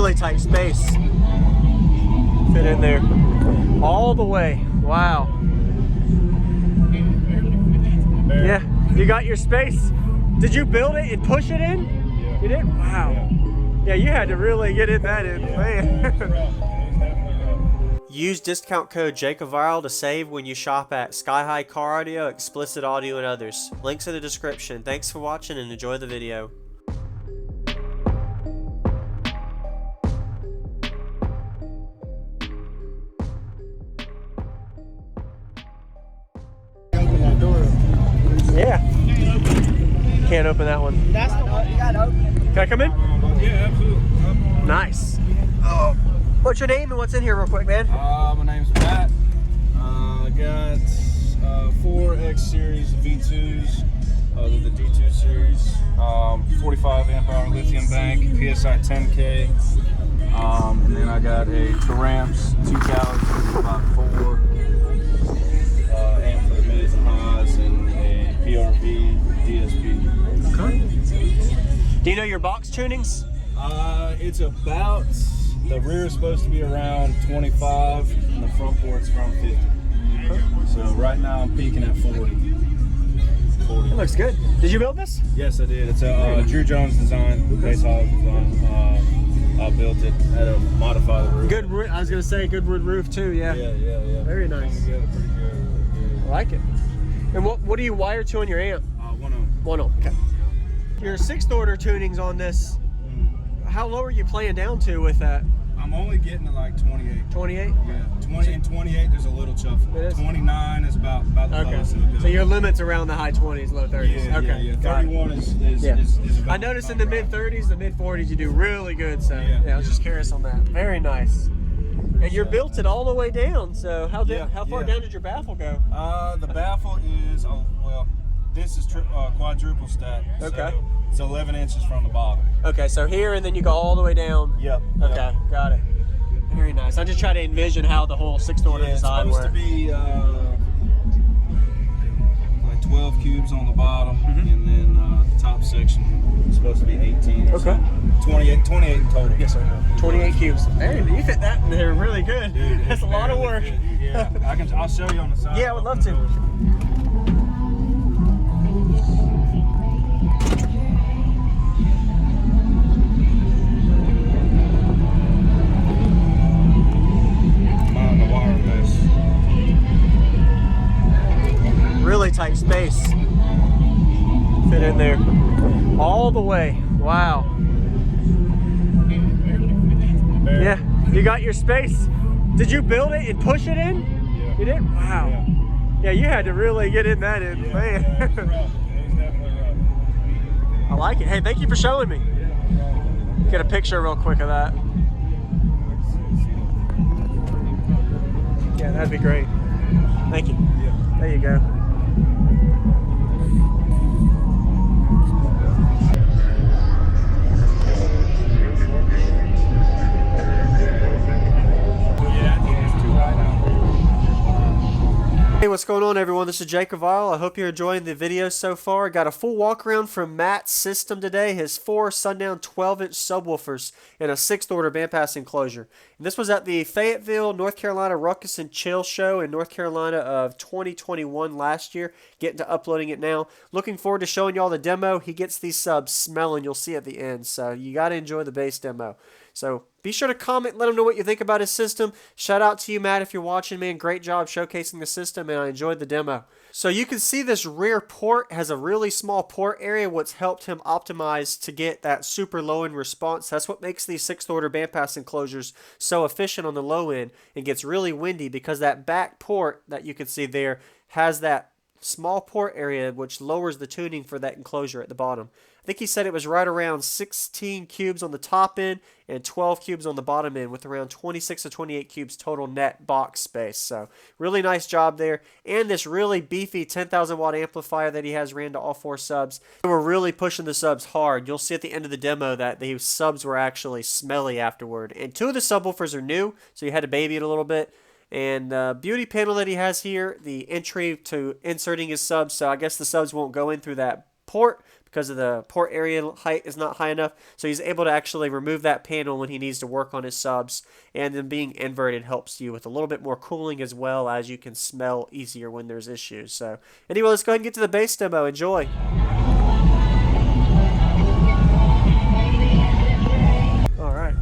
Really tight space. Fit in there. All the way. Wow. Yeah, you got your space. Did you build it and push it in? Yeah. You did? Wow. Yeah, you had to really get in that in. Man. Use discount code JacobViral to save when you shop at Sky High Car Audio, Xplicit Audio, and others. Links in the description. Thanks for watching and enjoy the video. Open that door up. Yeah. Can't open that one. That's the one you gotta open. Can I come in? Yeah, absolutely. Nice. Oh. What's your name and what's in here real quick, man? My name's Matt. I got 4 X series V2s. They're the D2 series. 45 amp hour lithium bank, PSI 10K. And then I got a Taramps 2000 by 4 amp for the mids and highs, and a PRV DSP. Okay. Do you know your box tunings? It's about, the rear is supposed to be around 25 and the front port's around 50. So right now I'm peaking at 40. That looks good. Did you build this? Yes, I did. It's a Drew Jones design, base hollow design. I built it, had to modify the roof. Good. I was gonna say good wood roof too. Yeah. Yeah. Very nice. Pretty good. I like it. And what do you wire to on your amp? 1 ohm. 1 ohm. Okay. Your 6th order tunings on this. How low are you playing down to with that? I'm only getting to like 28. 28? Yeah, 20 and 28. There's a little shuffle. 29 is about the lowest it'll go. So your limit's around the high 20s, low 30s. Yeah, okay. yeah. 31 is about. I noticed in the mid 30s, the mid 40s, you do really good. So yeah, I was just curious on that. Very nice. And you're built it all the way down. So how far down did your baffle go? The baffle is this is quadruple stack. Okay. So it's 11 inches from the bottom. Okay, so here and then you go all the way down. Yep. Okay, got it. Very nice. I just try to envision how the whole 6th order design works. It's supposed to be like 12 cubes on the bottom, and then the top section is supposed to be 18. Okay. So 28 in total. Yes, sir. 28 cubes. Hey, you fit that in there really good. Dude, that's a lot of work. Yeah, I'll show you on the side. Yeah, I would love to. Really tight space. Fit in there. All the way. Wow. Yeah, you got your space. Did you build it and push it in? Yeah. You did? Wow. Yeah, you had to really get in that in. Man. Yeah, it's rough. It's definitely rough. I like it. Hey, thank you for showing me. Get a picture real quick of that. Yeah, that'd be great. Thank you. There you go. Hey, what's going on, everyone? This is JacobViral. I hope you're enjoying the video so far. Got a full walk around from Matt's system today. His 4 Sundown 12-inch subwoofers and a 6th order bandpass enclosure. And this was at the Fayetteville, North Carolina Ruckus and Chill show in North Carolina of 2021 last year. Getting to uploading it now. Looking forward to showing y'all the demo. He gets these subs smelling. You'll see at the end. So you got to enjoy the bass demo. So be sure to comment, let him know what you think about his system. Shout out to you, Matt, if you're watching, man. Great job showcasing the system, and I enjoyed the demo. So you can see this rear port has a really small port area, what's helped him optimize to get that super low end response. That's what makes these 6th order bandpass enclosures so efficient on the low end. It gets really windy because that back port that you can see there has that small port area, which lowers the tuning for that enclosure at the bottom. I think he said it was right around 16 cubes on the top end and 12 cubes on the bottom end, with around 26 to 28 cubes total net box space. So really nice job there. And this really beefy 10,000 watt amplifier that he has ran to all 4 subs. We're really pushing the subs hard. You'll see at the end of the demo that the subs were actually smelly afterward. And 2 of the subwoofers are new, so you had to baby it a little bit. And the beauty panel that he has here, the entry to inserting his subs, so I guess the subs won't go in through that port, because of the port area height is not high enough. So he's able to actually remove that panel when he needs to work on his subs. And then being inverted helps you with a little bit more cooling, as well as you can smell easier when there's issues. So anyway, let's go ahead and get to the bass demo. Enjoy. All right.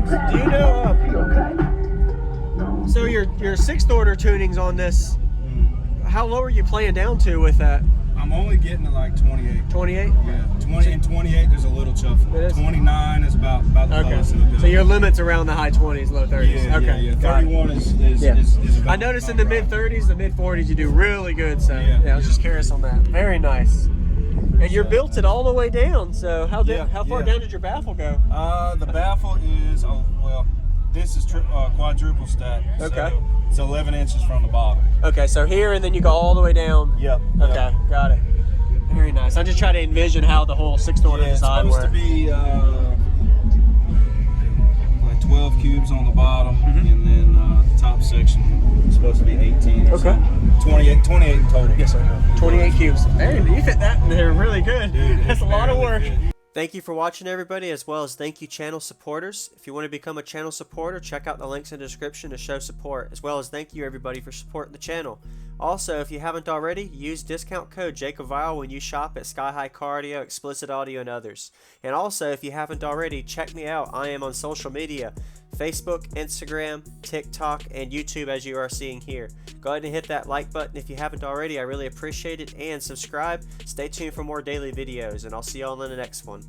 Do you know, so your sixth order tunings on this, how low are you playing down to with that? I'm only getting to like 28. 28? Yeah, 20 and 28. There's a little chuffle. 29 is about the lowest. Okay. So your limit's around the high 20s, low 30s. Yeah, okay. yeah. 31 is about, I noticed in the mid 30s, the mid 40s, you do really good. So yeah, I was just curious on that. Very nice. And you're built it all the way down. So how far down did your baffle go? The baffle is well, this is quadruple stack. Okay. So it's 11 inches from the bottom. Okay, so here and then you go all the way down. Yep. Okay, got it. Very nice. I just try to envision how the whole sixth order design works. It's supposed to be like 12 cubes on the bottom, and then the top section is supposed to be 18. Okay. 28 in total. Yes, sir. 28 cubes. Hey, you fit that in there really good. Dude, that's a lot of work. Thank you for watching, everybody, as well as thank you, channel supporters. If you want to become a channel supporter, check out the links in the description to show support, as well as thank you, everybody, for supporting the channel. Also, if you haven't already, use discount code JacobViral when you shop at Sky High Cardio, Xplicit Audio, and others. And also, if you haven't already, check me out. I am on social media, Facebook, Instagram, TikTok, and YouTube, as you are seeing here. Go ahead and hit that like button if you haven't already. I really appreciate it. And subscribe. Stay tuned for more daily videos, and I'll see you all in the next one.